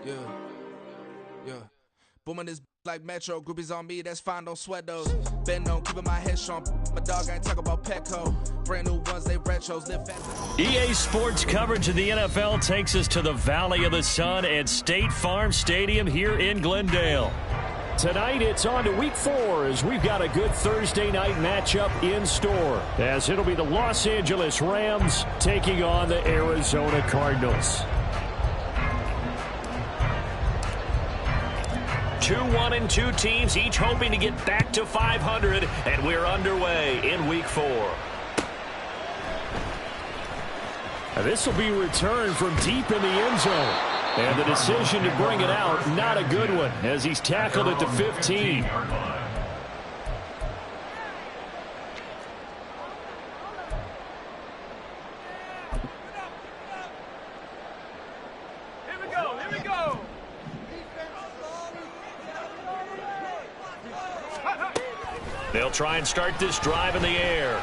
Yeah, yeah. Booming this like Metro, groupies on me, that's fine, don't sweat those. Been on, keeping my head strong. My dog ain't talking about Petco. Brand new ones, they retros, live fast. EA Sports coverage of the NFL takes us to the Valley of the Sun at State Farm Stadium here in Glendale. Tonight, it's on to Week 4 as we've got a good Thursday night matchup in store, as it'll be the Los Angeles Rams taking on the Arizona Cardinals. 2-1-2 teams, each hoping to get back to 500, and we're underway in Week 4. This will be returned from deep in the end zone. And the decision to bring it out, not a good one, as he's tackled at the 15. Here we go. They'll try and start this drive in the air.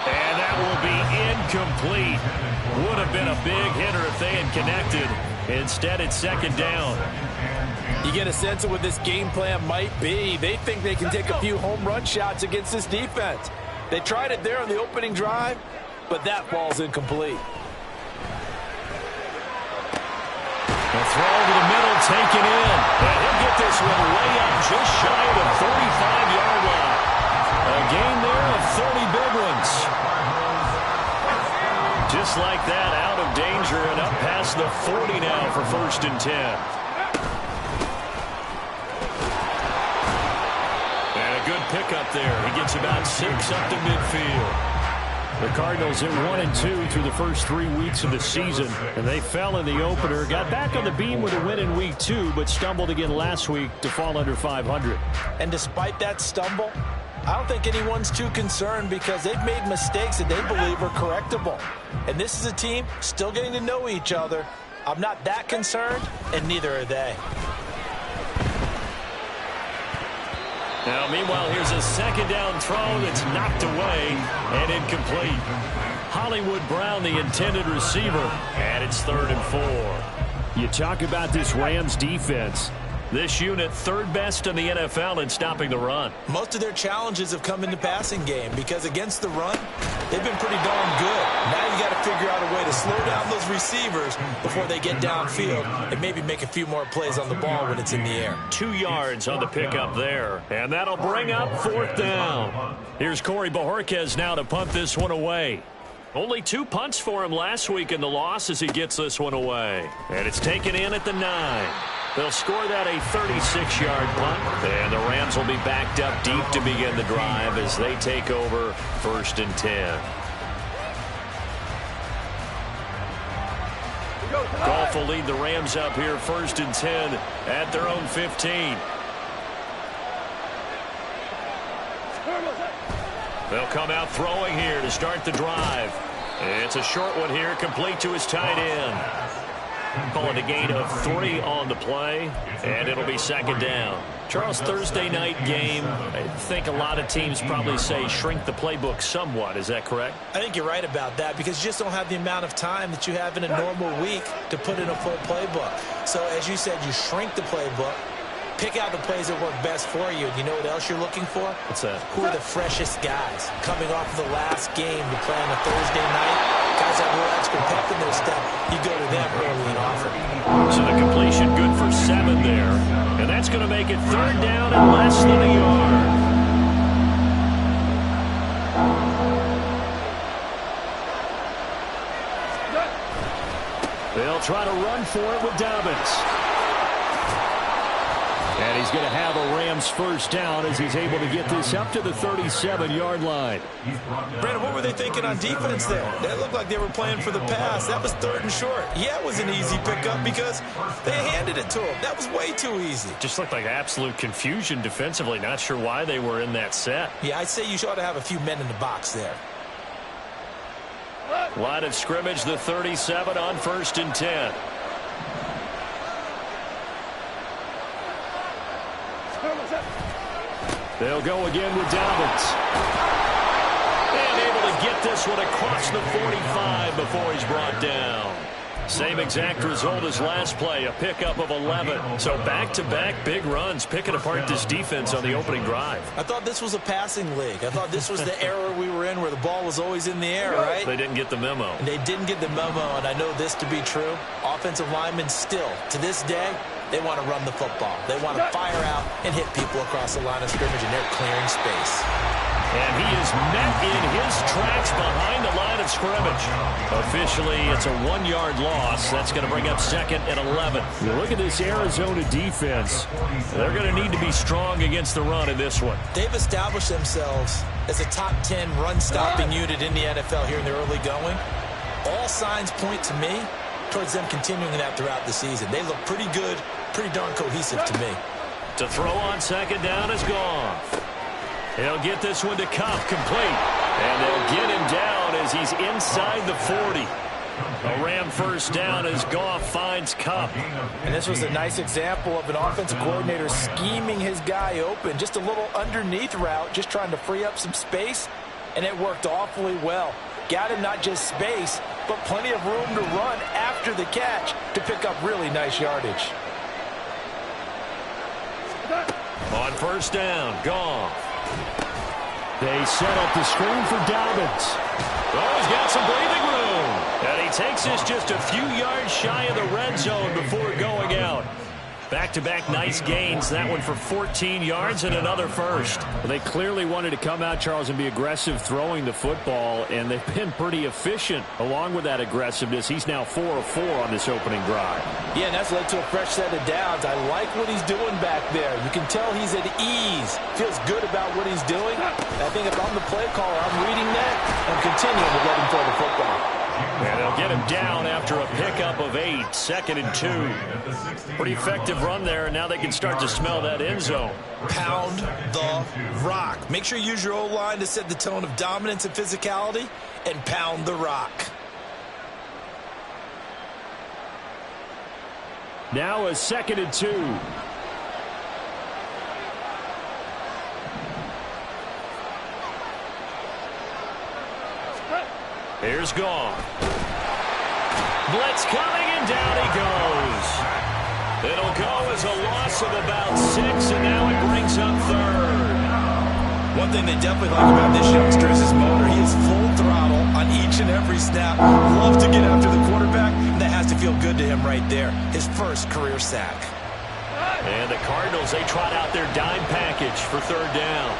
And that will be incomplete. Would have been a big hitter if they had connected. Instead, it's second down. You get a sense of what this game plan might be. They think they can take a few home run shots against this defense. They tried it there on the opening drive, but that ball's incomplete. The throw to the middle, taken in. And he'll get this one way up just shy of the 45-yard line. A gain there of 30 big ones. Just like that, out of danger and up past the 40 now for 1st and 10. And a good pickup there. He gets about 6 up to midfield. The Cardinals at 1-2 through the first 3 weeks of the season, and they fell in the opener. Got back on the beam with a win in Week 2, but stumbled again last week to fall under 500. And despite that stumble, I don't think anyone's too concerned because they've made mistakes that they believe are correctable. And this is a team still getting to know each other. I'm not that concerned, and neither are they. Now, meanwhile, here's a second down throw that's knocked away and incomplete. Hollywood Brown, the intended receiver, and it's 3rd and 4. You talk about this Rams defense. This unit, 3rd best in the NFL in stopping the run. Most of their challenges have come in the passing game because against the run, they've been pretty darn good. Now you got to figure out a way to slow down those receivers before they get downfield and maybe make a few more plays on the ball when it's in the air. 2 yards on the pickup there, and that'll bring up 4th down. Here's Corey Bojorquez now to punt this one away. Only 2 punts for him last week in the loss as he gets this one away. And it's taken in at the 9. They'll score that a 36-yard punt, and the Rams will be backed up deep to begin the drive as they take over 1st and 10. Goff will lead the Rams up here 1st and 10 at their own 15. They'll come out throwing here to start the drive. It's a short one here, complete to his tight end. Call it a gain of 3 on the play, and it'll be second down. Charles, Thursday night game, I think a lot of teams probably say shrink the playbook somewhat. Is that correct? I think you're right about that because you just don't have the amount of time that you have in a normal week to put in a full playbook. So as you said, you shrink the playbook, pick out the plays that work best for you. And you know what else you're looking for? What's that? Who are the freshest guys coming off of the last game to play on a Thursday night? Guys have a little extra pep in their step. You go to them early and often. So the completion good for 7 there. And that's going to make it 3rd down and less than a yard. They'll try to run for it with Dobbins. And he's going to have a Rams 1st down as he's able to get this up to the 37-yard line. Brandon, what were they thinking on defense there? That looked like they were playing for the pass. That was 3rd and short. Yeah, it was an easy pickup because they handed it to him. That was way too easy. Just looked like absolute confusion defensively. Not sure why they were in that set. Yeah, I'd say you ought to have a few men in the box there. Line of scrimmage, the 37 on 1st and 10. They'll go again with Dobbins. And able to get this one across the 45 before he's brought down. Same exact result as last play, a pickup of 11. So back-to-back big runs, picking apart this defense on the opening drive. I thought this was a passing league. I thought this was the era we were in where the ball was always in the air, right? They didn't get the memo. And they didn't get the memo, and I know this to be true. Offensive linemen still, to this day, they want to run the football. They want to fire out and hit people across the line of scrimmage, and they're clearing space. And he is met in his tracks behind the line of scrimmage. Officially, it's a 1-yard loss. That's going to bring up 2nd and 11. You look at this Arizona defense. They're going to need to be strong against the run in this one. They've established themselves as a top 10 run-stopping unit in the NFL here in the early going. All signs point to me towards them continuing that throughout the season. They look pretty good, pretty darn cohesive to me. To throw on 2nd down is Goff. He'll get this one to Kupp, complete. And they'll get him down as he's inside the 40. A Ram first down as Goff finds Kupp. And this was a nice example of an offensive coordinator scheming his guy open. Just a little underneath route, just trying to free up some space. And it worked awfully well. Got him not just space, but plenty of room to run after the catch to pick up really nice yardage. On first down, Goff. They set up the screen for Dobbins. Oh, he's got some breathing room. And he takes this just a few yards shy of the red zone before going out. Back-to-back nice gains. That one for 14 yards and another first. Well, they clearly wanted to come out, Charles, and be aggressive throwing the football, and they've been pretty efficient along with that aggressiveness. He's now 4 of 4 on this opening drive. Yeah, and that's led to a fresh set of downs. I like what he's doing back there. You can tell he's at ease. Feels good about what he's doing. I think if I'm the play caller, I'm reading that and continuing to let him throw the football. And they'll get him down after a pickup of 8, 2nd and 2. Pretty effective run there, and now they can start to smell that end zone. Pound the rock. Make sure you use your O-line to set the tone of dominance and physicality, and pound the rock. Now a 2nd and 2. Here's Goff. Blitz coming, and down he goes. It'll go as a loss of about 6, and now it brings up 3rd. One thing they definitely like about this youngster is his motor. He is full throttle on each and every snap. Loves to get after the quarterback. That has to feel good to him right there. His first career sack. And the Cardinals, they trot out their dime package for 3rd down.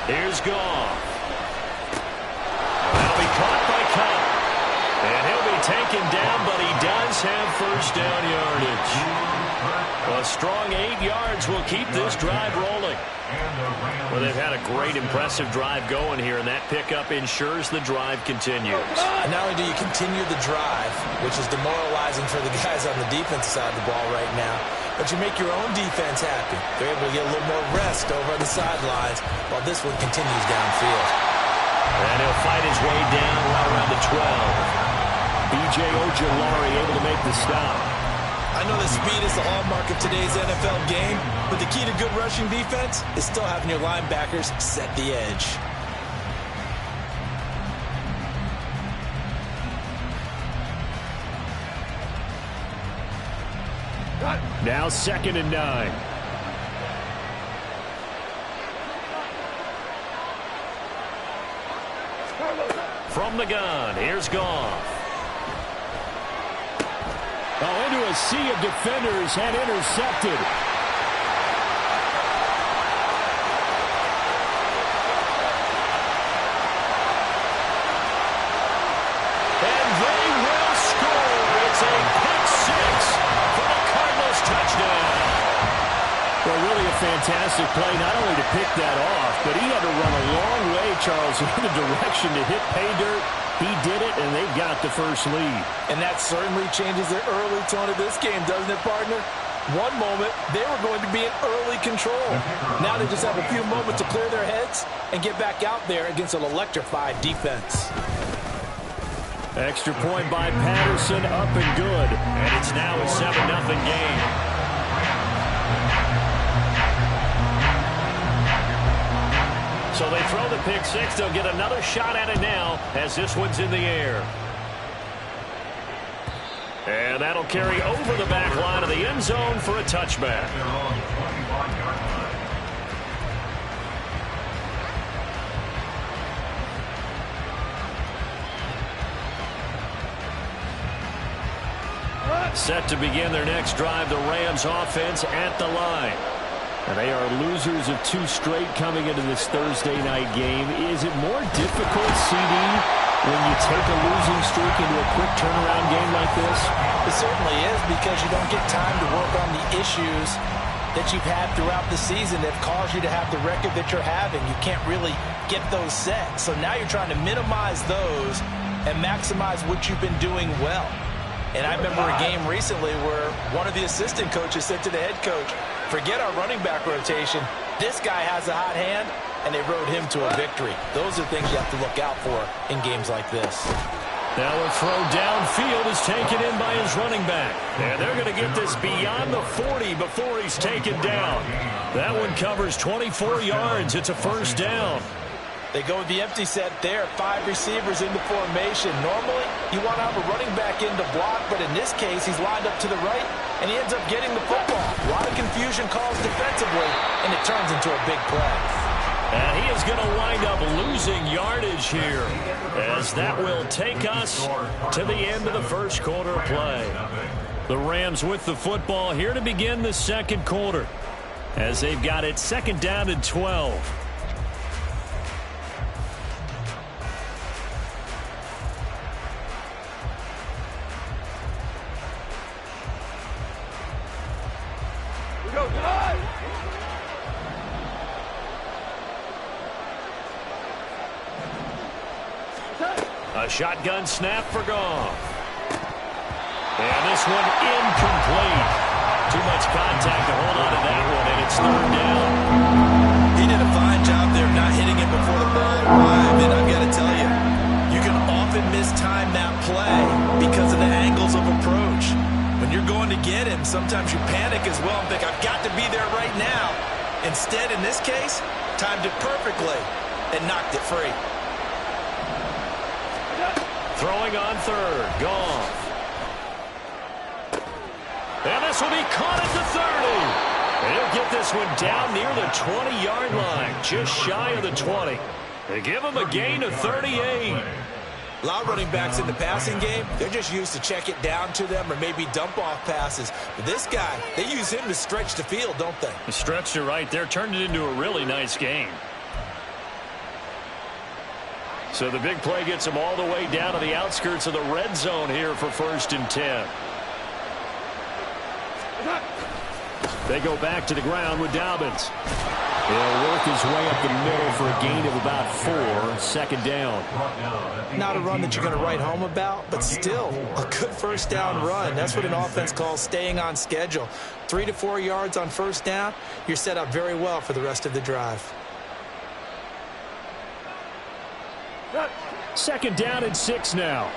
Here's Goff. That'll be caught by Kupp. And he'll be taken down, but he does have first down yardage. A strong 8 yards will keep this drive rolling. Well, they've had a great, impressive drive going here, and that pickup ensures the drive continues. Not only do you continue the drive, which is demoralizing for the guys on the defensive side of the ball right now, but you make your own defense happy. They're able to get a little more rest over on the sidelines while this one continues downfield. And he'll fight his way down right around the 12. B.J. Ojulari able to make the stop. I know that speed is the hallmark of today's NFL game, but the key to good rushing defense is still having your linebackers set the edge. Now 2nd and 9. From the gun, here's Goff. Oh, into a sea of defenders and intercepted. And they will score. It's a pick 6 for the Cardinals touchdown. Well, really a fantastic play, not only to pick that off, but he had to run a long way, Charles, in the direction to hit pay dirt. He did it, and they've got the first lead. And that certainly changes the early tone of this game, doesn't it, partner? One moment, they were going to be in early control. Now they just have a few moments to clear their heads and get back out there against an electrified defense. Extra point by Patterson, up and good. And it's now a 7-0 game. So they throw the pick six. They'll get another shot at it now as this one's in the air. And that'll carry over the back line of the end zone for a touchback. Set to begin their next drive, the Rams offense at the line. And they are losers of 2 straight coming into this Thursday night game. Is it more difficult, CD, when you take a losing streak into a quick turnaround game like this? It certainly is, because you don't get time to work on the issues that you've had throughout the season that caused you to have the record that you're having. You can't really get those set. So now you're trying to minimize those and maximize what you've been doing well. And I remember a game recently where one of the assistant coaches said to the head coach, forget our running back rotation. This guy has a hot hand, and they rode him to a victory. Those are things you have to look out for in games like this. Now a throw downfield is taken in by his running back. And they're going to get this beyond the 40 before he's taken down. That one covers 24 yards. It's a first down. They go with the empty set there, 5 receivers in the formation. Normally, you want to have a running back in to block, but in this case, he's lined up to the right, and he ends up getting the football. A lot of confusion calls defensively, and it turns into a big play. And he is going to wind up losing yardage here, as that will take us to the end of the first quarter of play. The Rams with the football here to begin the second quarter, as they've got it second down and 12. A shotgun snap for Goff. And this one incomplete. Too much contact to hold on to that one, and it's third down. He did a fine job there of not hitting it before the ball arrived, and I've got to tell you, you can often mistime that play because of the angles of approach. When you're going to get him, sometimes you panic as well and think, I've got to be there right now. Instead, in this case, timed it perfectly and knocked it free. Throwing on third, Goff. And this will be caught at the 30. And he'll get this one down near the 20-yard line, just shy of the 20. They give him a gain of 38. A lot of running backs in the passing game, they're just used to check it down to them or maybe dump off passes. But this guy, they use him to stretch the field, don't they? The stretch to right there turned it into a really nice game. So the big play gets him all the way down to the outskirts of the red zone here for 1st and 10. They go back to the ground with Dobbins. He'll work his way up the middle for a gain of about 4, second down. Not a run that you're going to write home about, but still a good first down run. That's what an offense calls staying on schedule. 3 to 4 yards on first down, you're set up very well for the rest of the drive. Second down and 6 now.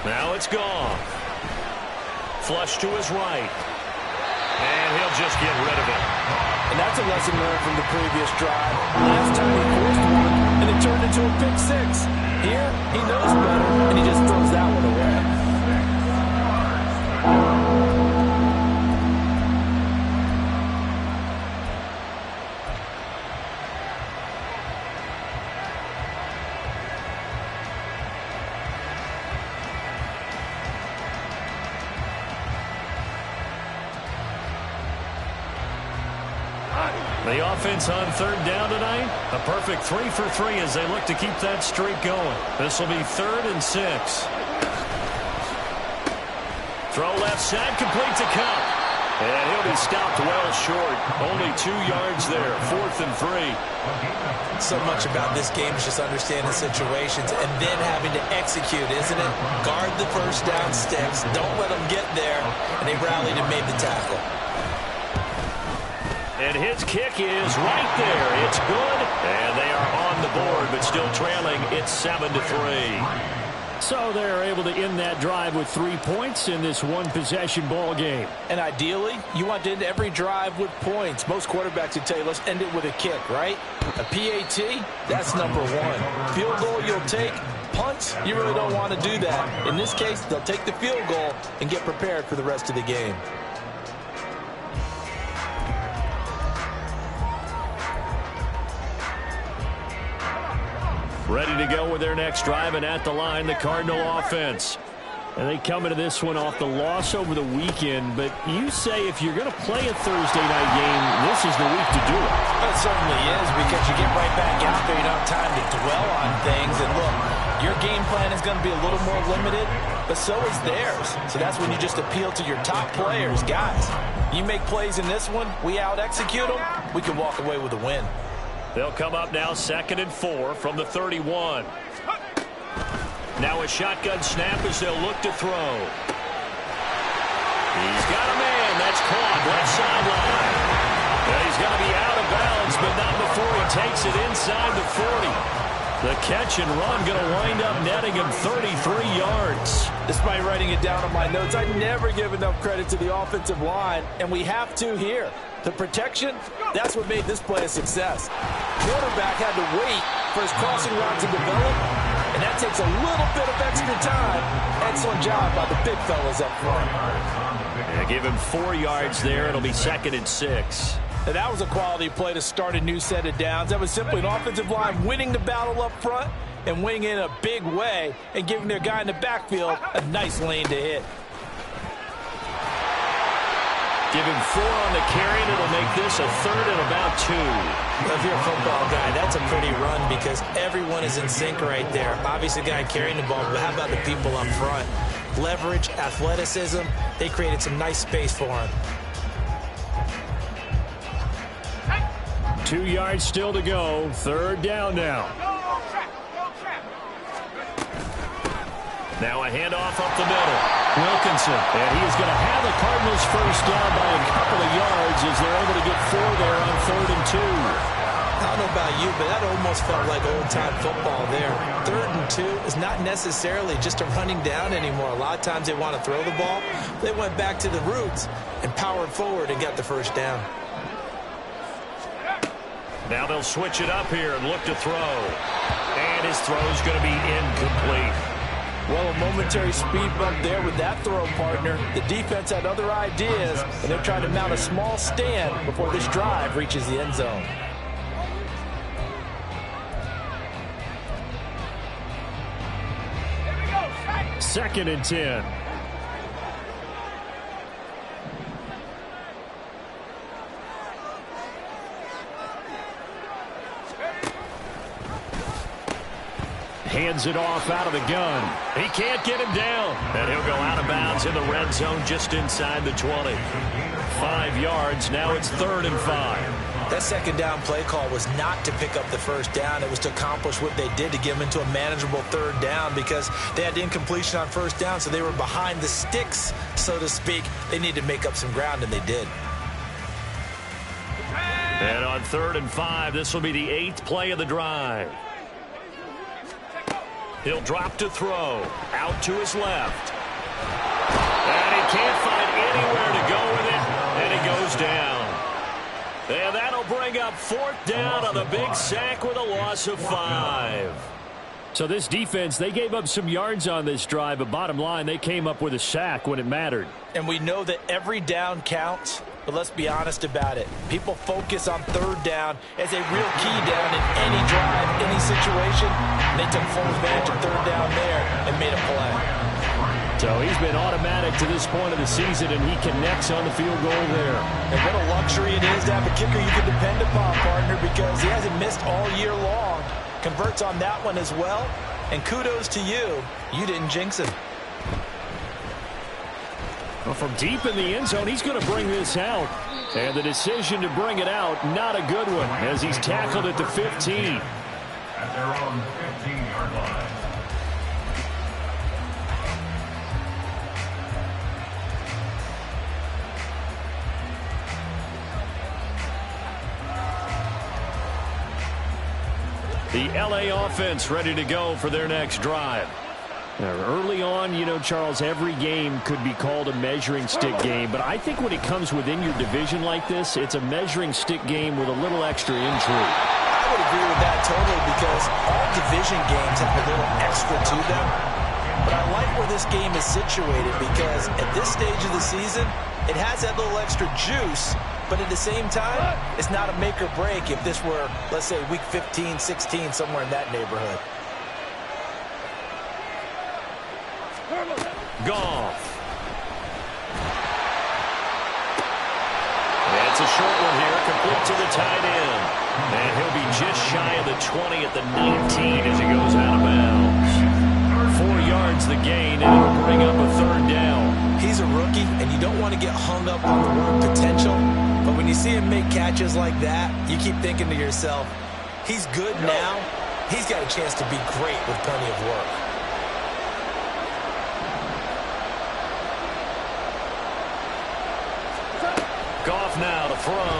Now it's gone. Flush to his right. And he'll just get rid of it. And that's a lesson learned from the previous drive. Last time he forced one, and it turned into a pick 6. Here, he knows better, and he just throws that one away. The offense on third down tonight, a perfect 3 for 3 as they look to keep that streak going. This will be 3rd and 6. Throw left side, complete to Cup. And he'll be stopped well short. Only 2 yards there, 4th and 3. So much about this game is just understanding situations and then having to execute, isn't it? Guard the first down sticks. Don't let them get there. And they rallied and made the tackle. And his kick is right there. It's good. And they are on the board, but still trailing. It's 7-3. So they're able to end that drive with 3 points in this one-possession ball game. And ideally, you want to end every drive with points. Most quarterbacks would tell you, let's end it with a kick, right? A PAT, that's number one. Field goal you'll take. Punts, you really don't want to do that. In this case, they'll take the field goal and get prepared for the rest of the game. Ready to go with their next drive, and at the line, the Cardinal offense. And they come into this one off the loss over the weekend, but you say if you're going to play a Thursday night game, this is the week to do it. It certainly is, because you get right back out there. You don't have time to dwell on things. And look, your game plan is going to be a little more limited, but so is theirs. So that's when you just appeal to your top players. Guys, you make plays in this one, we out-execute them, we can walk away with a win. They'll come up now 2nd and 4 from the 31. Now a shotgun snap as they'll look to throw. He's got a man. That's caught. Left sideline. And he's going to be out of bounds, but not before he takes it inside the 40. The catch and run going to wind up netting him 33 yards. Despite writing it down on my notes, I never give enough credit to the offensive line, and we have to here. The protection, that's what made this play a success. Quarterback had to wait for his crossing route to develop, and that takes a little bit of extra time. Excellent job by the big fellas up front. Yeah, give him 4 yards there. It'll be 2nd and 6. And that was a quality play to start a new set of downs. That was simply an offensive line winning the battle up front and winning it in a big way and giving their guy in the backfield a nice lane to hit. Give him 4 on the carry, and it'll make this a 3rd and about 2. If you're a football guy, that's a pretty run because everyone is in sync right there. Obviously, the guy carrying the ball, but how about the people up front? Leverage, athleticism, they created some nice space for him. 2 yards still to go. 3rd down now. Now a handoff up the middle. Wilkinson. And he is going to have the Cardinals first down by a couple of yards as they're able to get 4 there on 3rd and 2. I don't know about you, but that almost felt like old-time football there. 3rd and 2 is not necessarily just a running down anymore. A lot of times they want to throw the ball. They went back to the roots and powered forward and got the first down. Now they'll switch it up here and look to throw. And his throw's going to be incomplete. Well, a momentary speed bump there with that throw partner. The defense had other ideas, and they're trying to mount a small stand before this drive reaches the end zone. Second and 10. Hands it off out of the gun. He can't get him down. And he'll go out of bounds in the red zone just inside the 20. 5 yards. Now it's 3rd and 5. That second down play call was not to pick up the first down. It was to accomplish what they did to get them into a manageable 3rd down because they had incompletion on first down, so they were behind the sticks, so to speak. They needed to make up some ground, and they did. And on 3rd and 5, this will be the 8th play of the drive. He'll drop to throw. Out to his left. And he can't find anywhere to go with it. And he goes down. And that'll bring up 4th down on the big sack with a loss of 5. So this defense, they gave up some yards on this drive, but bottom line, they came up with a sack when it mattered. And we know that every down counts, but let's be honest about it. People focus on 3rd down as a real key down in any drive, any situation. And they took full advantage of 3rd down there and made a play. So he's been automatic to this point of the season, and he connects on the field goal there. And what a luxury it is to have a kicker you can depend upon, partner, because he hasn't missed all year long. Converts on that one as well. And kudos to you. You didn't jinx him. Well, from deep in the end zone, he's going to bring this out. And the decision to bring it out, not a good one, as he's tackled at the 15. At their own 15-yard line. The LA offense ready to go for their next drive. Early on, you know, Charles, every game could be called a measuring stick game. But I think when it comes within your division like this, it's a measuring stick game with a little extra intrigue. I would agree with that totally because all division games have a little extra to them. But I like where this game is situated because at this stage of the season, it has that little extra juice. But at the same time, it's not a make or break if this were, let's say, week 15, 16, somewhere in that neighborhood. Goff. It's a short one here, complete to the tight end. And he'll be just shy of the 20 at the 19 as he goes out of bounds. 4 yards the gain, and it'll bring up a third down. He's a rookie, and you don't want to get hung up on the word potential. But when you see him make catches like that, you keep thinking to yourself, he's good now. He's got a chance to be great with plenty of work. Goff now to throw.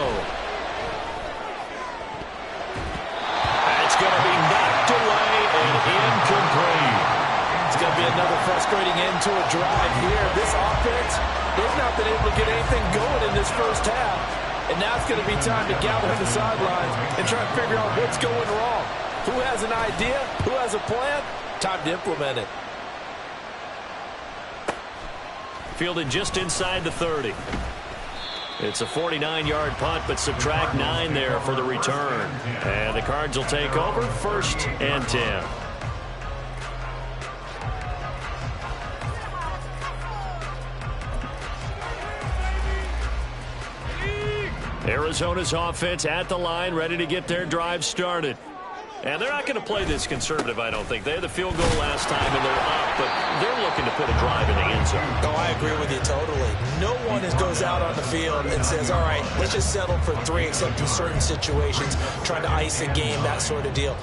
That's going to be knocked away and incomplete. It's going to be another frustrating end to a drive here. This offense, they've not been able to get anything going in this first half. And now it's going to be time to gather on the sidelines and try to figure out what's going wrong. Who has an idea? Who has a plan? Time to implement it. Fielded just inside the 30. It's a 49-yard punt, but subtract 9 there for the return. And the Cards will take over, 1st and 10. Arizona's offense at the line, ready to get their drive started. And they're not going to play this conservative, I don't think. They had the field goal last time, and they're up, but they're looking to put a drive in the end zone. Oh, I agree with you totally. No one goes out on the field and says, all right, let's just settle for 3, except in certain situations, trying to ice a game, that sort of deal.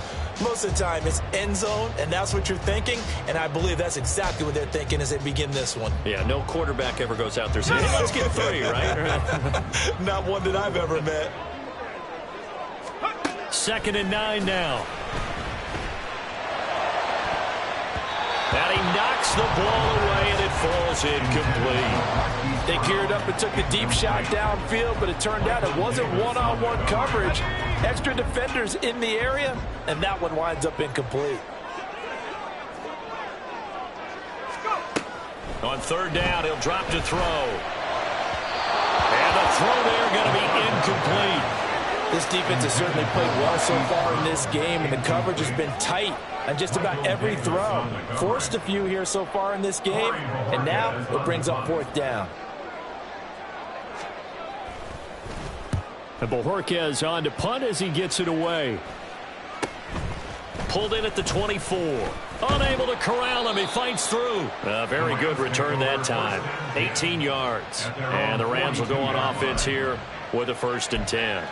Most of the time, it's end zone, and that's what you're thinking, and I believe that's exactly what they're thinking as they begin this one. Yeah, no quarterback ever goes out there saying, hey, let's get 3, right? Not one that I've ever met. 2nd and 9 now. And he knocks the ball away, and it falls incomplete. They geared up and took a deep shot downfield, but it turned out it wasn't one-on-one coverage. Extra defenders in the area, and that one winds up incomplete. On 3rd down, he'll drop to throw. And the throw there going to be incomplete. This defense has certainly played well so far in this game, and the coverage has been tight on just about every throw. Forced a few here so far in this game, and now it brings up 4th down. And Bojorquez on to punt as he gets it away. Pulled in at the 24. Unable to corral him. He fights through. A very good return that time. 18 yards. And the Rams will go on offense here with a 1st and 10.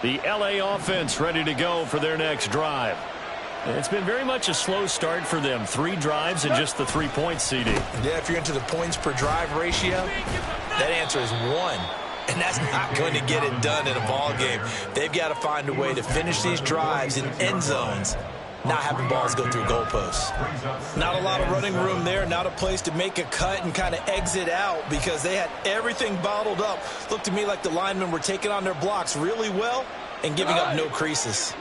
The LA offense ready to go for their next drive. It's been very much a slow start for them. 3 drives and just the 3 points, CD. Yeah, if you're into the points per drive ratio, that answer is 1. And that's not going to get it done in a ball game. They've got to find a way to finish these drives in end zones, not having balls go through goalposts. Not a lot of running room there, not a place to make a cut and kind of exit out because they had everything bottled up. Looked to me like the linemen were taking on their blocks really well and giving up no creases.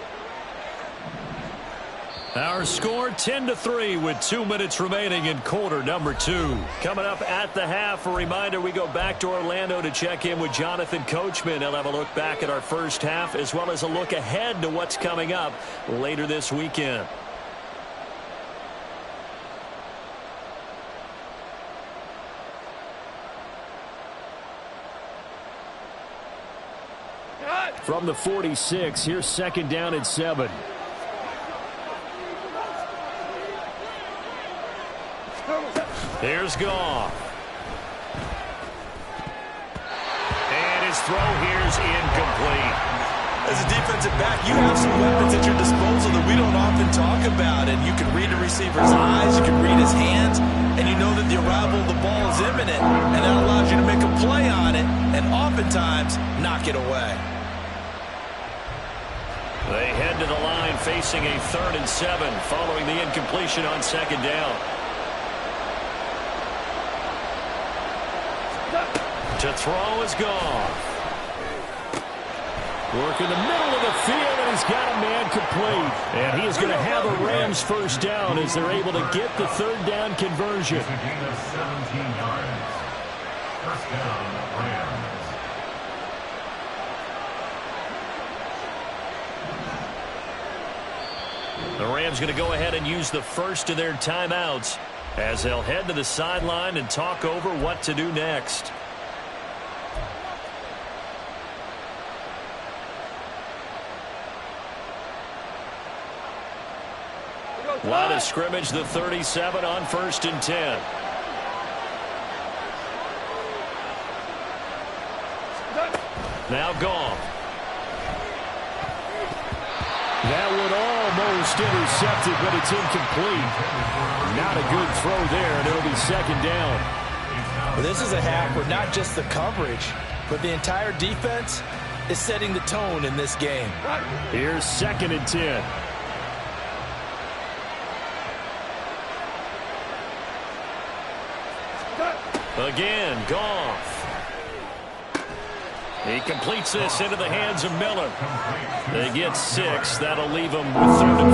Our score 10-3 with 2 minutes remaining in quarter number 2. Coming up at the half, a reminder we go back to Orlando to check in with Jonathan Coachman. He'll have a look back at our first half as well as a look ahead to what's coming up later this weekend. From the 46, here's 2nd down and 7. Here's Goff. And his throw here's incomplete. As a defensive back, you have some weapons at your disposal that we don't often talk about. And you can read the receiver's eyes, you can read his hands, and you know that the arrival of the ball is imminent. And that allows you to make a play on it and oftentimes knock it away. to the line facing a 3rd and 7 following the incompletion on 2nd down. To throw is gone. Work in the middle of the field, and he's got a man complete. And he is going to have a Rams first down as they're able to get the 3rd down conversion. It's a gain of 17 yards. First down, Rams. The Rams going to go ahead and use the first of their timeouts as they'll head to the sideline and talk over what to do next. Line of scrimmage, the 37 on 1st and 10. Now gone. That would almost intercepted, but it's incomplete. Not a good throw there, and it'll be 2nd down. Well, this is a half where not just the coverage, but the entire defense is setting the tone in this game. Here's 2nd and 10. Again, Goff. He completes this into the hands of Miller. They get 6. That'll leave them with 3rd and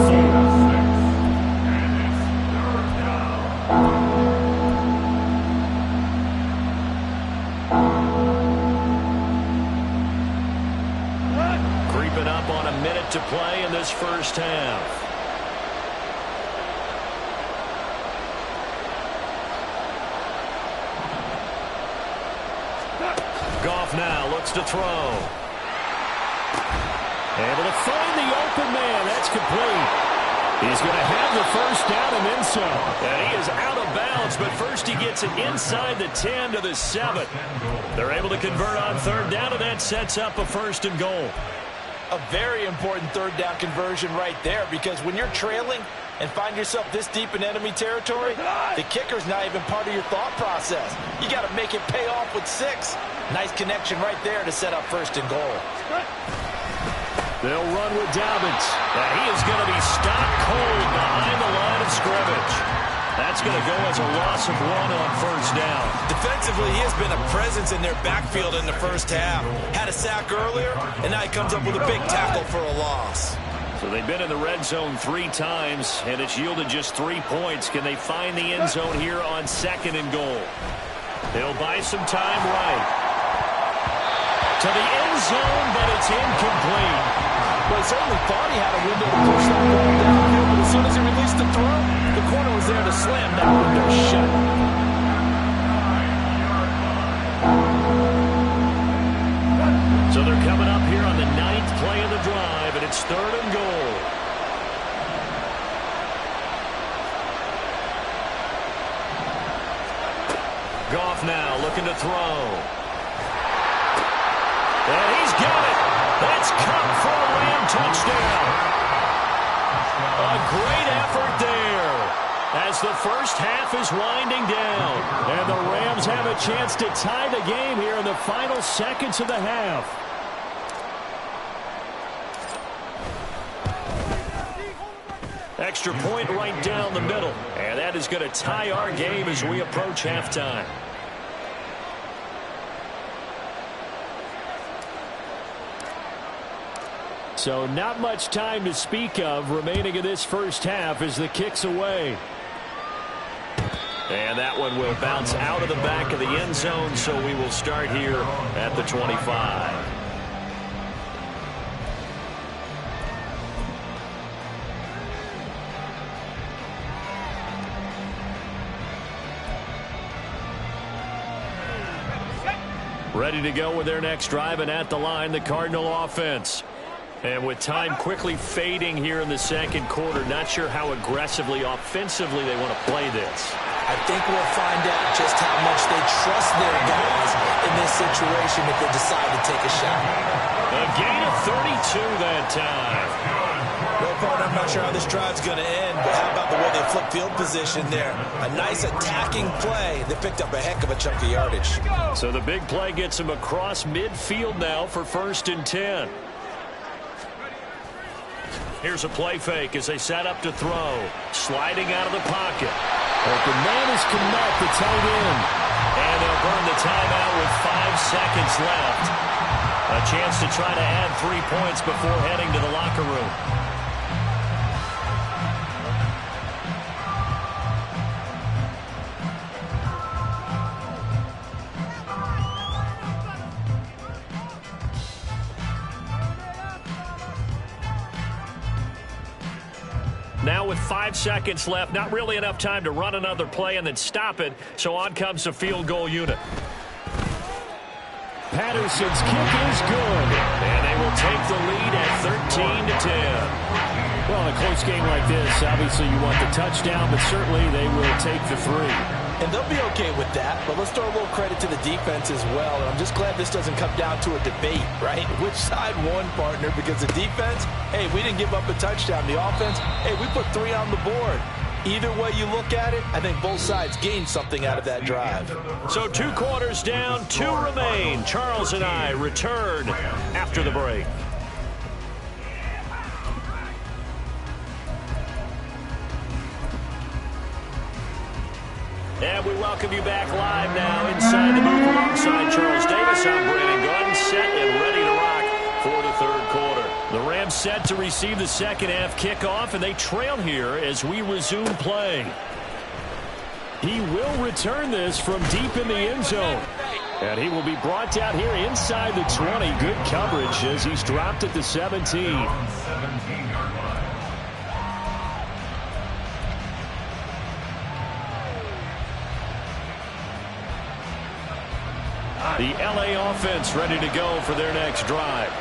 4. Creeping up on a minute to play in this first half. Goff now looks to throw. Able to find the open man. That's complete. He's going to have the first down and then some. And he is out of bounds, but first he gets it inside the 10 to the 7. They're able to convert on 3rd down, and that sets up a 1st and goal. A very important 3rd down conversion right there, because when you're trailing and find yourself this deep in enemy territory, the kicker's not even part of your thought process. You got to make it pay off with 6. Nice connection right there to set up 1st and goal. They'll run with Dobbins. And he is going to be stopped cold behind the line of scrimmage. That's going to go as a loss of 1 on 1st down. Defensively, he has been a presence in their backfield in the first half. Had a sack earlier, and now he comes up with a big tackle for a loss. So they've been in the red zone 3 times, and it's yielded just 3 points. Can they find the end zone here on 2nd and goal? They'll buy some time right. To the end zone, but it's incomplete. Well, he certainly thought he had a window to push that ball downhill, but as soon as he released the throw, the corner was there to slam that window shut. So they're coming up here on the 9th play of the drive, and it's 3rd and goal. Goff now looking to throw. And he's got it. That's caught for a Ram touchdown. A great effort there as the first half is winding down. And the Rams have a chance to tie the game here in the final seconds of the half. Extra point right down the middle. And that is going to tie our game as we approach halftime. So not much time to speak of remaining in this first half as the kick's away. And that one will bounce out of the back of the end zone, so we will start here at the 25. Ready to go with their next drive, and at the line, the Cardinal offense. And with time quickly fading here in the 2nd quarter, not sure how aggressively, offensively they want to play this. I think we'll find out just how much they trust their guys in this situation if they decide to take a shot. A gain of 32 that time. Well, partner, I'm not sure how this drive's going to end, but how about the way they flip field position there? A nice attacking play that picked up a heck of a chunk of yardage. So the big play gets them across midfield now for 1st and 10. Here's a play fake as they set up to throw. Sliding out of the pocket. Open man is Kmet, the tight end. And they'll burn the timeout with 5 seconds left. A chance to try to add 3 points before heading to the locker room. Now with 5 seconds left, not really enough time to run another play and then stop it, so on comes the field goal unit. Patterson's kick is good. And they will take the lead at 13-10. Well, in a close game like this, obviously you want the touchdown, but certainly they will take the 3. And they'll be okay with that, but let's throw a little credit to the defense as well. And I'm just glad this doesn't come down to a debate, right? Which side won, partner? Because the defense, hey, we didn't give up a touchdown. The offense, hey, we put 3 on the board. Either way you look at it, I think both sides gained something out of that drive. So 2 quarters down, 2 remain. Charles and I return after the break. And we welcome you back live now inside the booth alongside Charles Davis. I'm Brandon Gordon, set and ready to rock for the 3rd quarter. The Rams set to receive the second half kickoff, and they trail here as we resume play. He will return this from deep in the end zone. And he will be brought down here inside the 20. Good coverage as he's dropped at the 17. The LA offense ready to go for their next drive.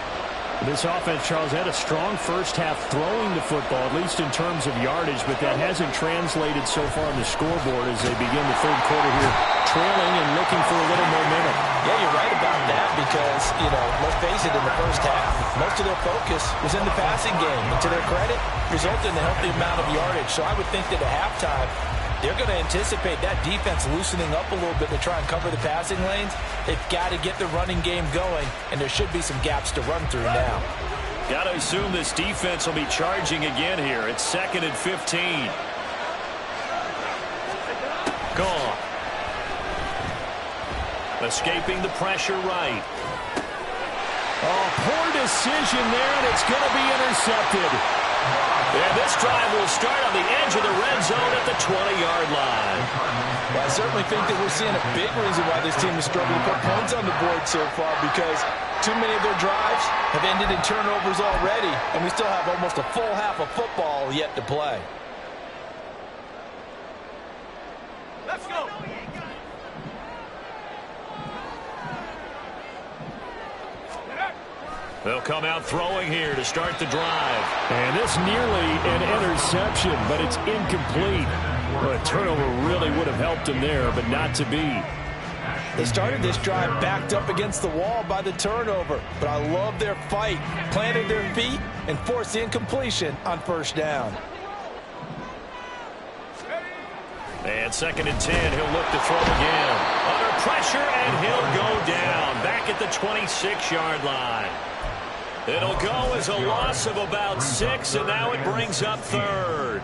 This offense, Charles, had a strong first half throwing the football, at least in terms of yardage, but that hasn't translated so far on the scoreboard as they begin the 3rd quarter here, trailing and looking for a little momentum. Yeah, you're right about that because, you know, let's face it, in the first half, most of their focus was in the passing game. And to their credit, resulted in a healthy amount of yardage. So I would think that at halftime, they're going to anticipate that defense loosening up a little bit to try and cover the passing lanes. They've got to get the running game going, and there should be some gaps to run through now. Got to assume this defense will be charging again here. It's 2nd and 15. Gone. Escaping the pressure right. Oh, poor decision there, and it's going to be intercepted. And this drive will start on the edge of the red zone at the 20-yard line. Well, I certainly think that we're seeing a big reason why this team is struggling to put points on the board so far, because too many of their drives have ended in turnovers already, and we still have almost a full half of football yet to play. Let's go. They'll come out throwing here to start the drive. And this nearly an interception, but it's incomplete. Well, a turnover really would have helped him there, but not to be. They started this drive backed up against the wall by the turnover, but I love their fight, planted their feet, and forced the incompletion on 1st down. And 2nd and 10, he'll look to throw again. Under pressure, and he'll go down back at the 26-yard line. It'll go as a loss of about 6, and now it brings up 3rd.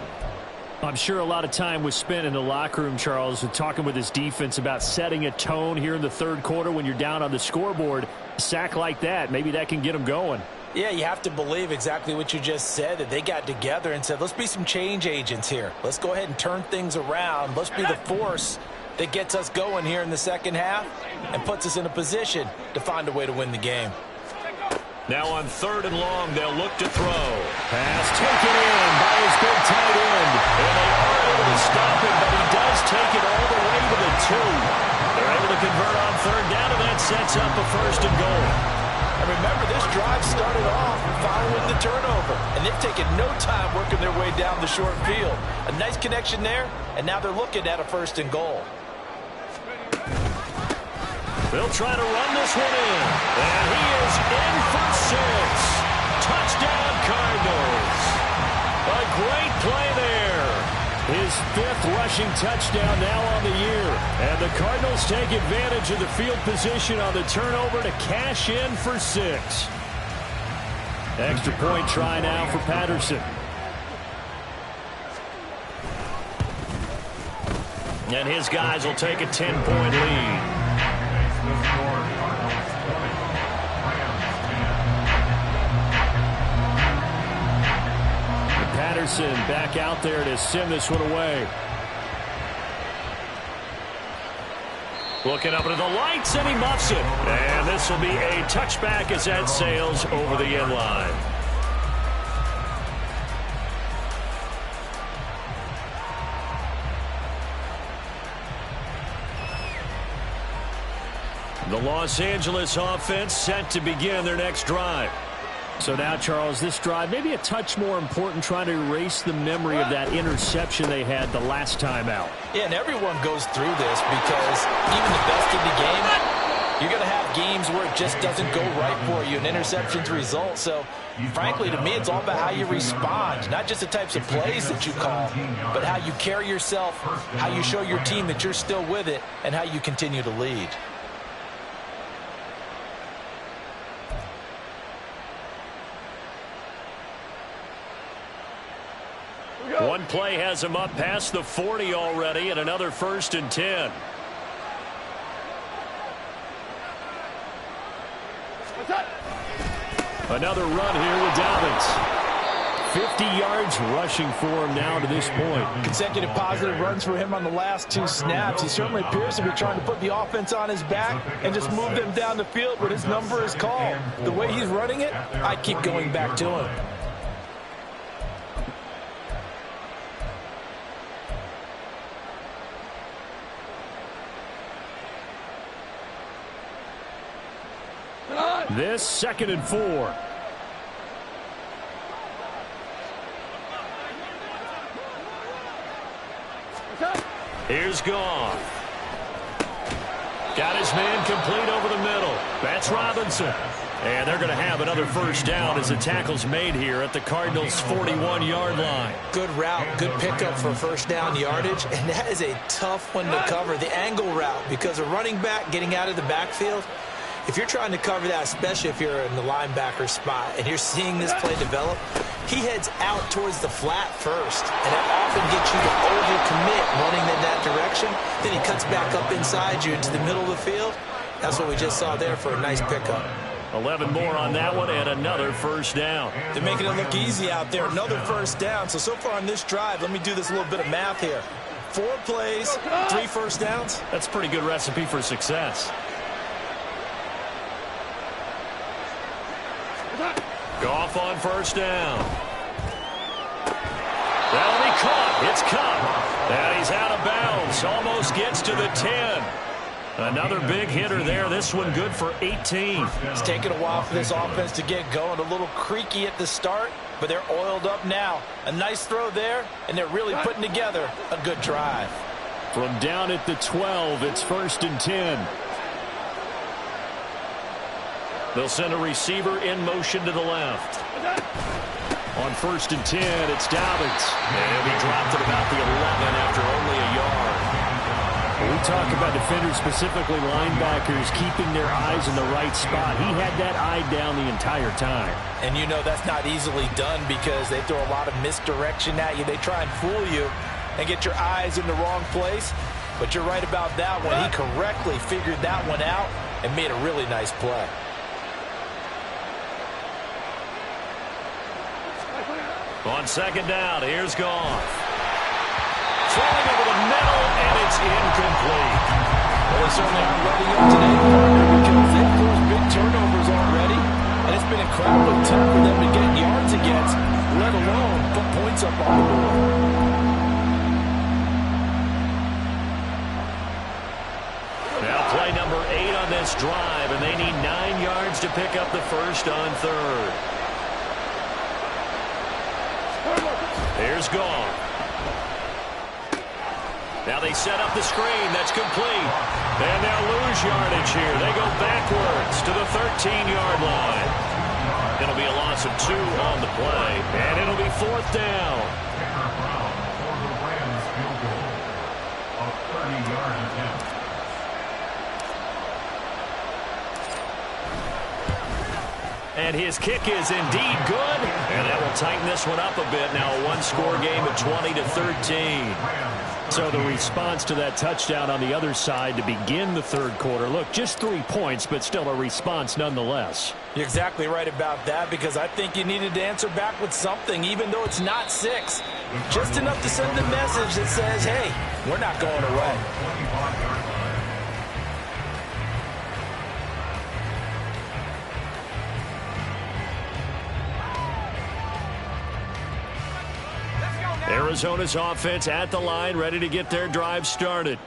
I'm sure a lot of time was spent in the locker room, Charles, talking with his defense about setting a tone here in the 3rd quarter when you're down on the scoreboard. A sack like that, maybe that can get them going. Yeah, you have to believe exactly what you just said, that they got together and said, let's be some change agents here. Let's go ahead and turn things around. Let's be the force that gets us going here in the 2nd half and puts us in a position to find a way to win the game. Now on 3rd and long, they'll look to throw. Pass taken in by his big tight end. And they are able to stop him, but he does take it all the way to the 2. They're able to convert on 3rd down, and that sets up a 1st and goal. And remember, this drive started off following the turnover, and they've taken no time working their way down the short field. A nice connection there, and now they're looking at a 1st and goal. They'll try to run this one in. And he is in for 6. Touchdown, Cardinals. A great play there. His 5th rushing touchdown now on the year. And the Cardinals take advantage of the field position on the turnover to cash in for 6. Extra point try now for Patterson. And his guys will take a 10-point lead. Patterson back out there to send this one away. Looking up into the lights, and he muffs it. And this will be a touchback as that sails over the end line. The Los Angeles offense set to begin their next drive. So now, Charles, this drive maybe a touch more important, trying to erase the memory of that interception they had the last time out. Yeah, and everyone goes through this because even the best in the game, you're going to have games where it just doesn't go right for you, and interceptions result. So, frankly, to me, it's all about how you respond, not just the types of plays that you call, but how you carry yourself, how you show your team that you're still with it, and how you continue to lead. One play has him up past the 40 already, and another 1st and 10. Another run here with Dobbins. 50 yards rushing for him now to this point. Consecutive positive runs for him on the last 2 snaps. He certainly appears to be trying to put the offense on his back and just move them down the field when his number is called. The way he's running it, I keep going back to him. This 2nd and 4. Here's Goff. Got his man complete over the middle. That's Robinson. And they're going to have another 1st down as the tackle's made here at the Cardinals' 41-yard line. Good route, good pickup for 1st down yardage, and that is a tough one to cover, the angle route, because a running back getting out of the backfield, if you're trying to cover that, especially if you're in the linebacker spot and you're seeing this play develop, he heads out towards the flat first, and that often gets you to overcommit running in that direction. Then he cuts back up inside you into the middle of the field. That's what we just saw there for a nice pickup. 11 more on that one, and another 1st down. They're making it look easy out there. Another 1st down. So far on this drive, let me do this little bit of math here. 4 plays, 3 1st downs. That's a pretty good recipe for success. Goff on 1st down. That'll be caught. It's caught. And he's out of bounds. Almost gets to the 10. Another big hitter there. This one good for 18. It's taken a while for this offense to get going. A little creaky at the start, but they're oiled up now. A nice throw there, and they're really putting together a good drive. From down at the 12, it's 1st and 10. They'll send a receiver in motion to the left. On 1st and 10, it's Dobbins. And he'll be dropped at about the 11 after only a yard. We talk about defenders, specifically linebackers, keeping their eyes in the right spot. He had that eye down the entire time. And you know that's not easily done because they throw a lot of misdirection at you. They try and fool you and get your eyes in the wrong place. But you're right about that one. He correctly figured that one out and made a really nice play. On 2nd down, here's Goff. Throwing over the middle, and it's incomplete. Well, they certainly aren't letting up today, partner, because they've forced big turnovers already, and it's been incredibly tough for them to get yards against, let alone put points up on the board. Now play number 8 on this drive, and they need 9 yards to pick up the 1st on 3rd. Here's Goff. Now they set up the screen. That's complete. And they'll lose yardage here. They go backwards to the 13-yard line. It'll be a loss of 2 on the play. And it'll be 4th down. For the Rams, field goal of 30-yard attempt. And his kick is indeed good. And that will tighten this one up a bit. Now a one-score game at 20-13. So the response to that touchdown on the other side to begin the third quarter. Look, just 3 points, but still a response nonetheless. You're exactly right about that, because I think you needed to answer back with something, even though it's not 6. Just enough to send a message that says, hey, we're not going away. Arizona's offense at the line, ready to get their drive started.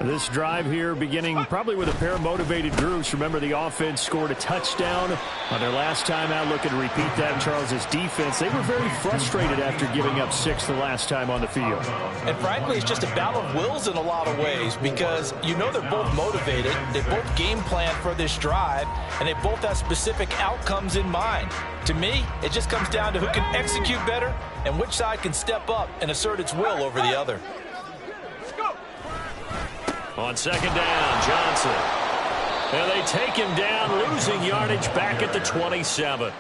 This drive here beginning probably with a pair of motivated groups. Remember, the offense scored a touchdown on their last time out. Looking to repeat that. Charles's defense, they were very frustrated after giving up 6 the last time on the field. And frankly, it's just a battle of wills in a lot of ways, because you know they're both motivated. They both game plan for this drive, and they both have specific outcomes in mind. To me, it just comes down to who can execute better and which side can step up and assert its will over the other. On second down, Johnson. And they take him down, losing yardage back at the 27.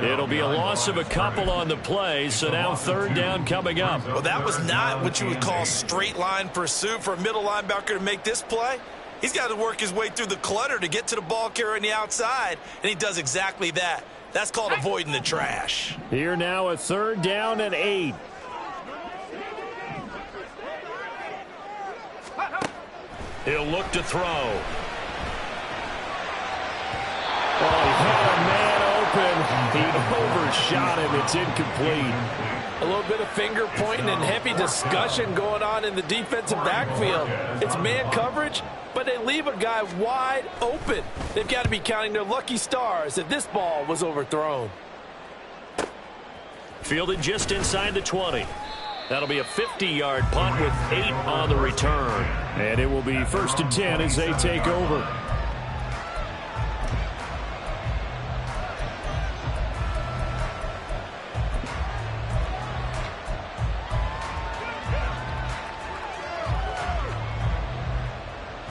It'll be a loss of a couple on the play, so now third down coming up. Well, that was not what you would call straight line pursuit for a middle linebacker to make this play. He's got to work his way through the clutter to get to the ball carrier on the outside, and he does exactly that. That's called avoiding the trash. Here now a third down and 8. He'll look to throw. Oh, he had a man open. He overshot him. It's incomplete. A little bit of finger pointing and heavy discussion going on in the defensive backfield. It's man coverage, but they leave a guy wide open. They've got to be counting their lucky stars that this ball was overthrown. Fielded just inside the 20. That'll be a 50-yard punt with 8 on the return. And it will be 1st and 10 as they take over.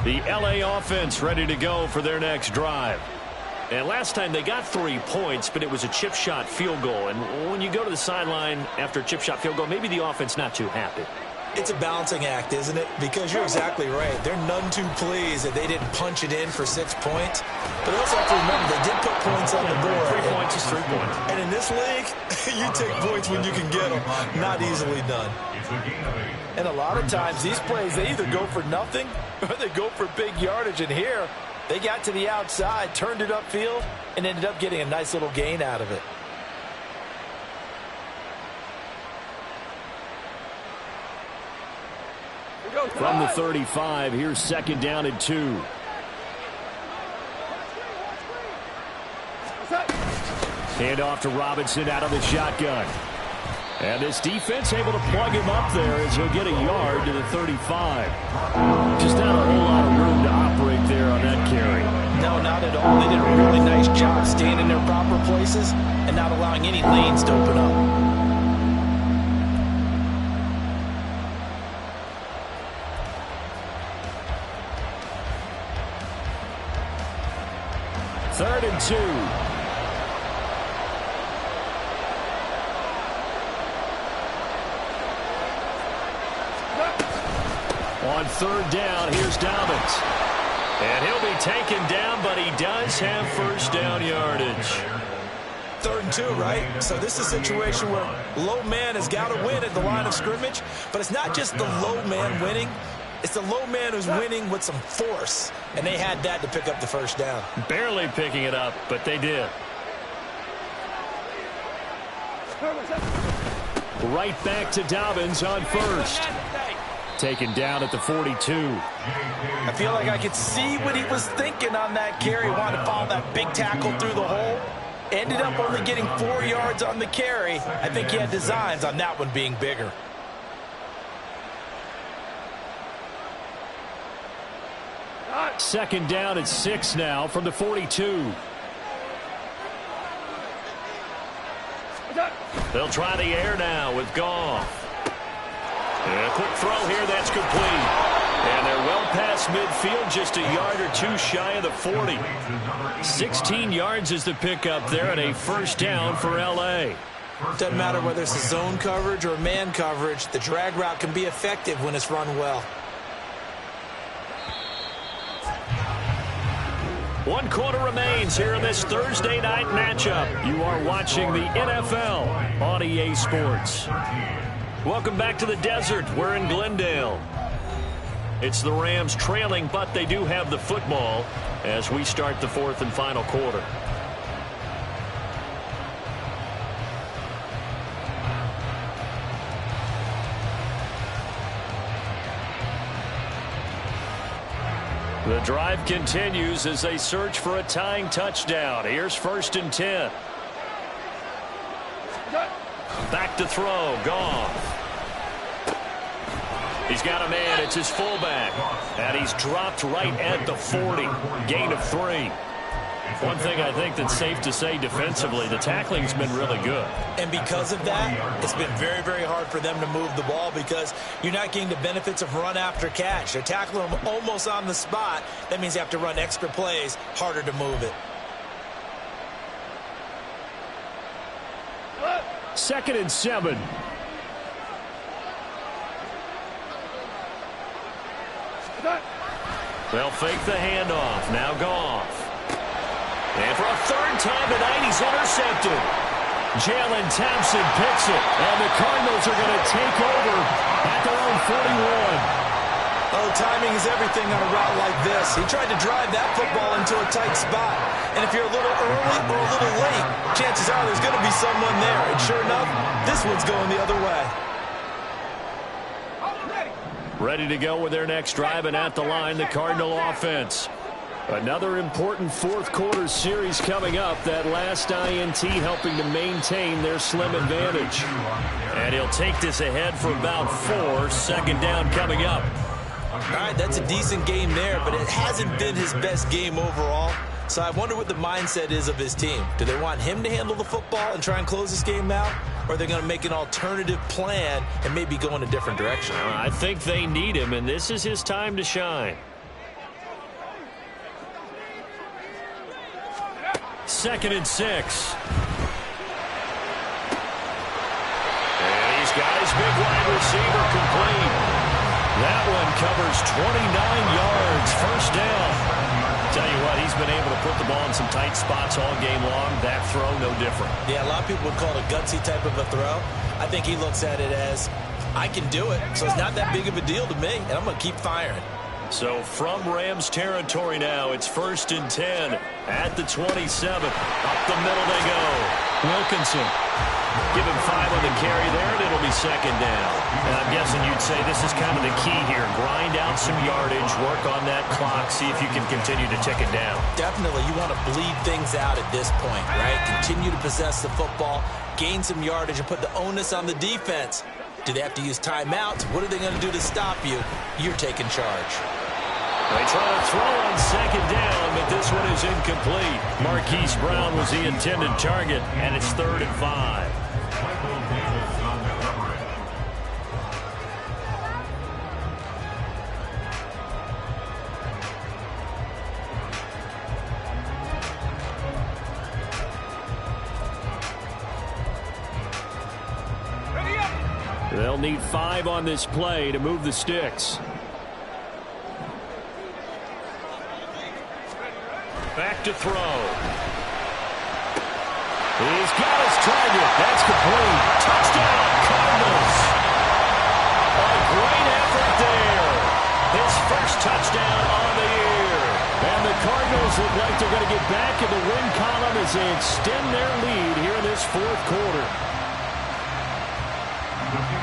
The LA offense ready to go for their next drive. And last time they got 3 points, but it was a chip shot field goal. And when you go to the sideline after a chip shot field goal, maybe the offense not too happy. It's a balancing act, isn't it? Because you're exactly right. They're none too pleased that they didn't punch it in for 6 points. But also have to remember, they did put points on the board. 3 points is 3 points. And in this league, you take points when you can get them. Not easily done. And a lot of times, these plays, they either go for nothing or they go for big yardage. And here, they got to the outside, turned it upfield, and ended up getting a nice little gain out of it. From the 35, here's 2nd down and 2. Hand off to Robinson out of the shotgun. And this defense able to plug him up there as he'll get a yard to the 35. Just not a whole lot of room to operate there on that carry. No, not at all. They did a really nice job staying in their proper places and not allowing any lanes to open up. Third and 2. On third down, here's Dobbins. And he'll be taken down, but he does have first down yardage. 3rd and 2, right? So this is a situation where low man has got to win at the line of scrimmage, but it's not just the low man winning. It's the low man who's winning with some force, and they had that to pick up the first down. Barely picking it up, but they did. Right back to Dobbins on first. Taken down at the 42. I feel like I could see what he was thinking on that carry. Wanted to follow that big tackle through the hole. Ended up only getting 4 yards on the carry. I think he had designs on that one being bigger. Second down at 6 now from the 42. They'll try the air now with Goff. And a quick throw here, that's complete. And they're well past midfield, just a yard or two shy of the 40. 16 yards is the pickup there, and a first down for L.A. Doesn't matter whether it's a zone coverage or man coverage, the drag route can be effective when it's run well. 1 quarter remains here in this Thursday night matchup. You are watching the NFL on EA Sports. Welcome back to the desert. We're in Glendale. It's the Rams trailing, but they do have the football as we start the fourth and final quarter. The drive continues as they search for a tying touchdown. Here's 1st and 10. Back to throw. Goff. He's got a man. It's his fullback. And he's dropped right at the 40. Gain of 3. One thing I think that's safe to say defensively, the tackling's been really good. And because of that, it's been very, very hard for them to move the ball because you're not getting the benefits of run after catch. They're tackling them almost on the spot. That means you have to run extra plays, harder to move it. 2nd and 7. They'll fake the handoff. Now Goff. And for a 3rd time tonight, he's intercepted. Jalen Thompson picks it, and the Cardinals are going to take over at their own 41. Oh, timing is everything on a route like this. He tried to drive that football into a tight spot. And if you're a little early or a little late, chances are there's going to be someone there. And sure enough, this one's going the other way. Ready to go with their next drive, and at the line, the Cardinal offense. Another important 4th quarter series coming up. That last INT helping to maintain their slim advantage. And he'll take this ahead for about 4. 2nd down coming up. All right, that's a decent game there, but it hasn't been his best game overall. So I wonder what the mindset is of his team. Do they want him to handle the football and try and close this game out? Or are they going to make an alternative plan and maybe go in a different direction? I think they need him, and this is his time to shine. 2nd and 6. And he's got his big wide receiver complete. That one covers 29 yards. 1st down. Tell you what, he's been able to put the ball in some tight spots all game long. That throw, no different. Yeah, a lot of people would call it a gutsy type of a throw. I think he looks at it as, I can do it, so it's not that big of a deal to me, and I'm going to keep firing. So from Rams territory now, it's 1st and 10 at the 27. Up the middle they go. Wilkinson. Give him 5 on the carry there, and it'll be 2nd down. And I'm guessing you'd say this is kind of the key here. Grind out some yardage, work on that clock, see if you can continue to tick it down. Definitely, you want to bleed things out at this point, right? Continue to possess the football, gain some yardage, and put the onus on the defense. Do they have to use timeouts? What are they going to do to stop you? You're taking charge. They try to throw on 2nd down, but this one is incomplete. Marquise Brown was the intended target, and it's 3rd and 5. They'll need 5 on this play to move the sticks. Back to throw. He's got his target. That's complete. Touchdown, Cardinals. A great effort there. His first touchdown on the year. And the Cardinals look like they're going to get back in the win column as they extend their lead here in this 4th quarter.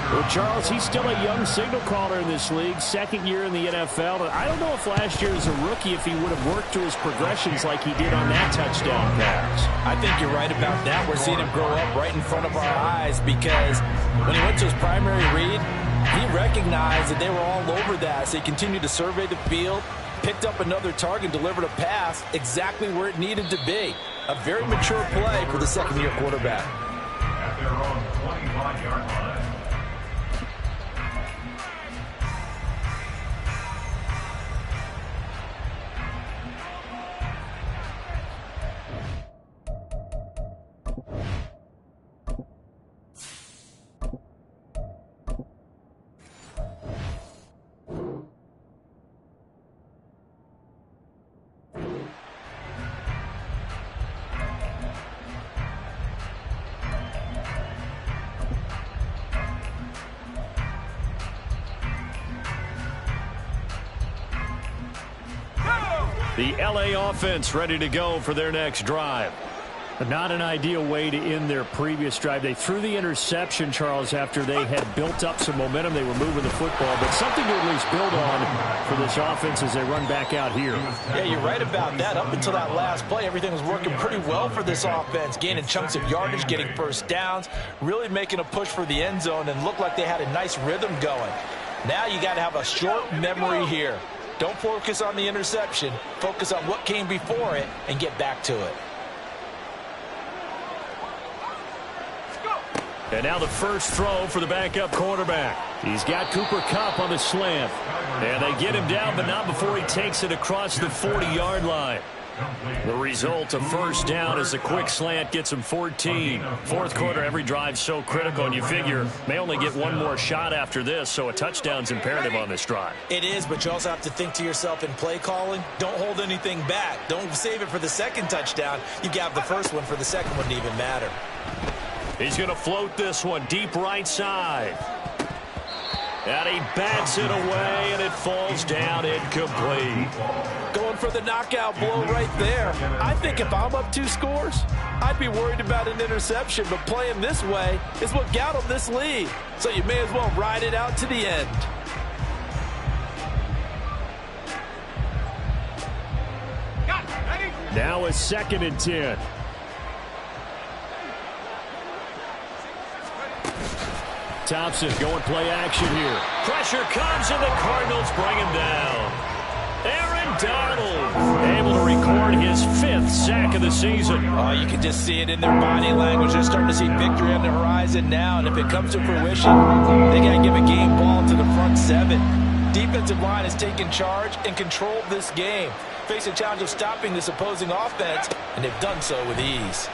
Well, Charles, he's still a young signal caller in this league, 2nd year in the NFL. I don't know if last year as a rookie, if he would have worked through his progressions like he did on that touchdown pass. I think you're right about that. We're seeing him grow up right in front of our eyes because when he went to his primary read, he recognized that they were all over that. So he continued to survey the field, picked up another target, delivered a pass exactly where it needed to be. A very mature play for the 2nd-year quarterback. At their own 25-yard line. The LA offense ready to go for their next drive. Not an ideal way to end their previous drive. They threw the interception, Charles, after they had built up some momentum. They were moving the football, but something to at least build on for this offense as they run back out here. Yeah, you're right about that. Up until that last play, everything was working pretty well for this offense, gaining chunks of yardage, getting first downs, really making a push for the end zone, and looked like they had a nice rhythm going. Now you got to have a short memory here. Don't focus on the interception. Focus on what came before it and get back to it. And now the first throw for the backup quarterback. He's got Cooper Kupp on the slant. And they get him down, but not before he takes it across the 40-yard line. The result, a first down as the quick slant gets him 14. Fourth quarter, every drive's so critical, and you figure may only get one more shot after this, so a touchdown's imperative on this drive. It is, but you also have to think to yourself in play calling, don't hold anything back. Don't save it for the second touchdown. You got the first one for the second one to even matter. He's going to float this one deep right side. And he bats it away, and it falls down incomplete. Going for the knockout blow right there. I think if I'm up 2 scores, I'd be worried about an interception, but playing this way is what got him this lead. So you may as well ride it out to the end. Now a 2nd and 10. Thompson going play action here. Pressure comes, and the Cardinals bring him down. Aaron Donald able to record his 5th sack of the season. Oh, you can just see it in their body language. They're starting to see victory on the horizon now, and if it comes to fruition, they got to give a game ball to the front 7. Defensive line has taken charge and controlled this game. Face a challenge of stopping this opposing offense, and they've done so with ease.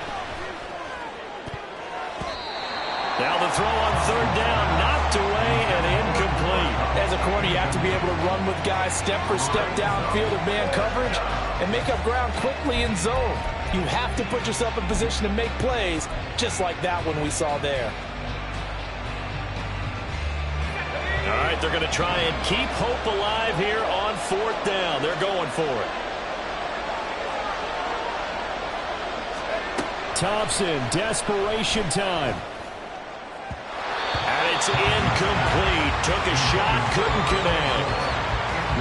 Now the throw on 3rd down, knocked away and incomplete. As a corner, you have to be able to run with guys step for step downfield of man coverage and make up ground quickly in zone. You have to put yourself in position to make plays, just like that one we saw there. All right, they're going to try and keep hope alive here on 4th down. They're going for it. Thompson, desperation time. And it's incomplete. Took a shot, couldn't connect.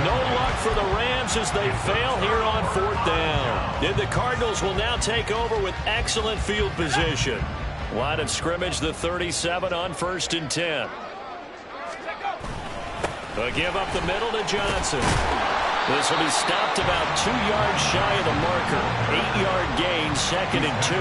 No luck for the Rams as they fail here on 4th down. And the Cardinals will now take over with excellent field position. Line of scrimmage, the 37 on 1st and 10. They'll give up the middle to Johnson. This will be stopped about 2 yards shy of the marker. 8-yard gain, 2nd and 2.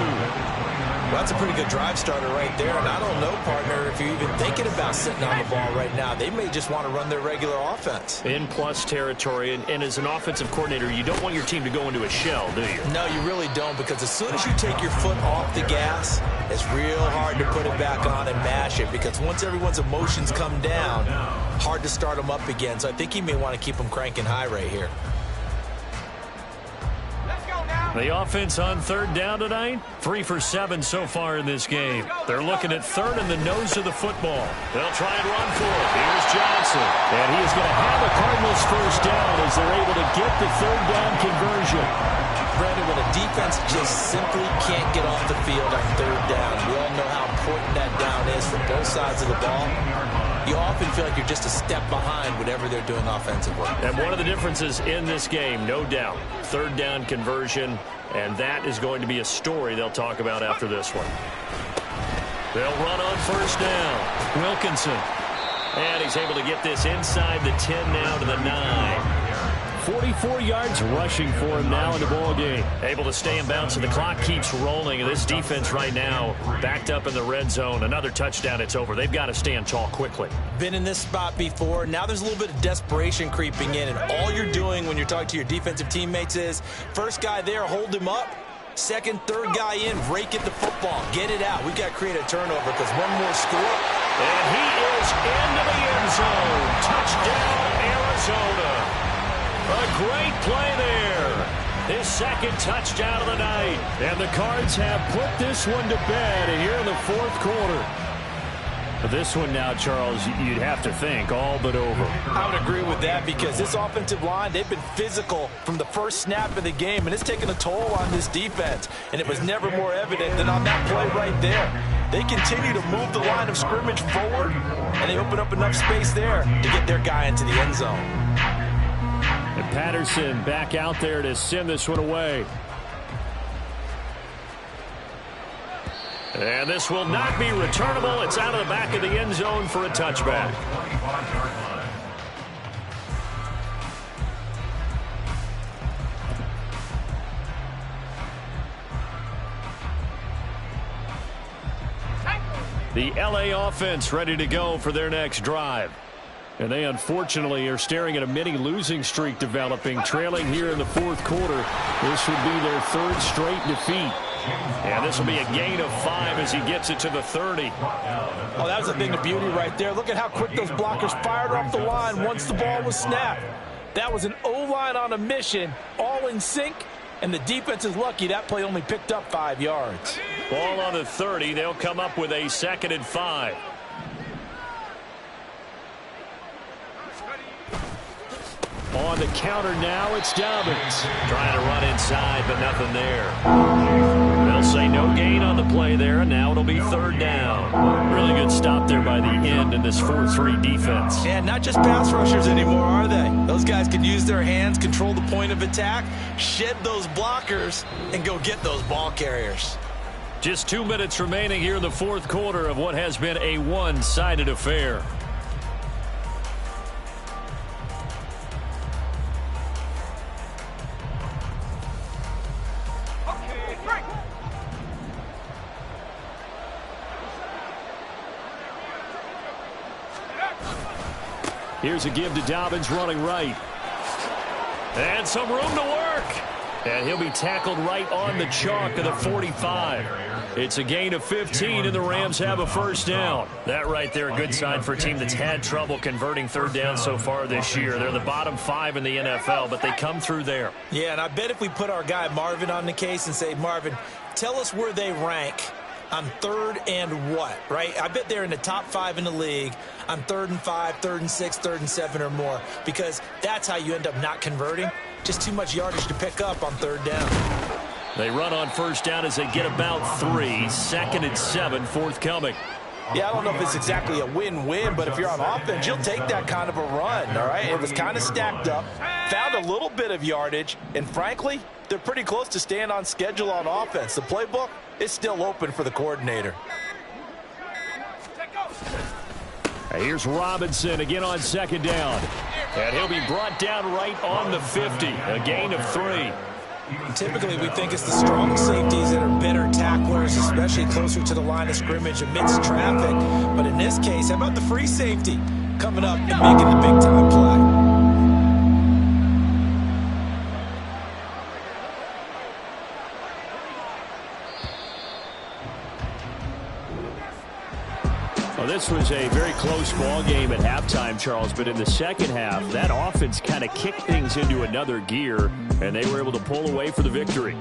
Well, that's a pretty good drive starter right there. And I don't know, partner, if you're even thinking about sitting on the ball right now. They may just want to run their regular offense. In plus territory, and as an offensive coordinator, you don't want your team to go into a shell, do you? No, you really don't, because as soon as you take your foot off the gas, it's real hard to put it back on and mash it, because once everyone's emotions come down, hard to start them up again. So I think he may want to keep them cranking high right here. The offense on 3rd down tonight, 3 for 7 so far in this game. They're looking at 3rd and the nose of the football. They'll try and run for it. Here's Johnson. And he is going to have a Cardinals first down as they're able to get the 3rd down conversion. Brandon, when a defense just simply can't get off the field on 3rd down, we all know how important that down is for both sides of the ball. You often feel like you're just a step behind whatever they're doing offensively. And one of the differences in this game, no doubt, 3rd down conversion, and that is going to be a story they'll talk about after this one. They'll run on 1st down. Wilkinson. And he's able to get this inside the 10 now to the 9. 44 yards rushing for him now in the ball game. Able to stay in bounds, and the clock keeps rolling. And this defense right now backed up in the red zone. Another touchdown, it's over. They've got to stand tall quickly. Been in this spot before. Now there's a little bit of desperation creeping in, and all you're doing when you're talking to your defensive teammates is first guy there, hold him up. Second, third guy in, rake at the football. Get it out. We've got to create a turnover because one more score. And he is into the end zone. Touchdown, Arizona. A great play there. His 2nd touchdown of the night. And the Cards have put this one to bed here in the 4th quarter. This one now, Charles, you'd have to think all but over. I would agree with that because this offensive line, they've been physical from the first snap of the game, and it's taken a toll on this defense. And it was never more evident than on that play right there. They continue to move the line of scrimmage forward, and they open up enough space there to get their guy into the end zone. And Patterson back out there to send this one away. And this will not be returnable. It's out of the back of the end zone for a touchback. The LA offense ready to go for their next drive. And they unfortunately are staring at a mini losing streak developing, trailing here in the fourth quarter. This would be their third straight defeat. And this will be a gain of 5 as he gets it to the 30. Oh, that was a thing of beauty right there. Look at how quick those blockers fired off the line once the ball was snapped. That was an O-line on a mission, all in sync, and the defense is lucky that play only picked up 5 yards. Ball on the 30. They'll come up with a 2nd and 5. On the counter now, it's Dobbins. Trying to run inside, but nothing there. They'll say no gain on the play there, and now it'll be 3rd down. Really good stop there by the end in this 4-3 defense. Yeah, not just pass rushers anymore, are they? Those guys can use their hands, control the point of attack, shed those blockers, and go get those ball carriers. Just 2 minutes remaining here in the fourth quarter of what has been a one-sided affair. Here's a give to Dobbins running right. And some room to work. And he'll be tackled right on the chalk of the 45. It's a gain of 15, and the Rams have a 1st down. That right there, a good sign for a team that's had trouble converting 3rd down so far this year. They're the bottom 5 in the NFL, but they come through there. Yeah, and I bet if we put our guy Marvin on the case and say, Marvin, tell us where they rank on 3rd and what, right? I bet they're in the top 5 in the league on 3rd and 5, 3rd and 6, 3rd and 7 or more, because that's how you end up not converting. Just too much yardage to pick up on 3rd down. They run on 1st down as they get about 3. 2nd and 7 forthcoming. Yeah, I don't know if it's exactly a win-win, but if you're on offense, you'll take that kind of a run, all right? It was kind of stacked up, found a little bit of yardage, and frankly, they're pretty close to staying on schedule on offense. The playbook is still open for the coordinator. Here's Robinson again on 2nd down. And he'll be brought down right on the 50. A gain of 3. Typically, we think it's the strong safeties that are better tacklers, especially closer to the line of scrimmage amidst traffic. But in this case, how about the free safety coming up and making the big-time play? Well, this was a very close ball game at halftime, Charles, but in the second half, that offense kind of kicked things into another gear, and they were able to pull away for the victory.